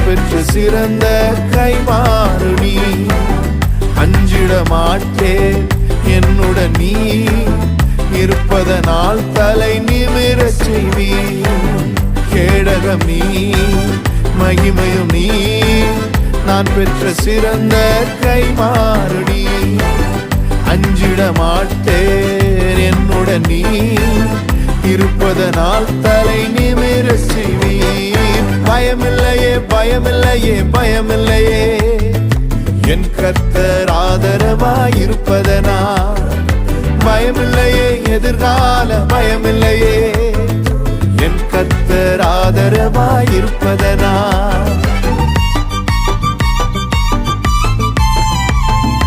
பெற்ற சிறந்த கைமாறு நீ. அஞ்சிட மாட்டேன் என்னுடன் நீ இருப்பதனால் தலை நிமிரச் செய்வி. கேடகம் நீ மகிமையும் நீ நான் பெற்ற சிறந்த கைமாறு நீ. அஞ்சிட மாட்டேன் என்னுடன் நீ இருப்பதனால் தலை நிமிரச் செய்வி. பயமில்லையே பயமில்லையே பயமில்லையே என் கர்த்தர் ஆதரவாயிருப்பதனால். பயமில்லையே எதிர்கால பயமில்லையே என் கர்த்தர் ஆதரவாயிருப்பதனால்.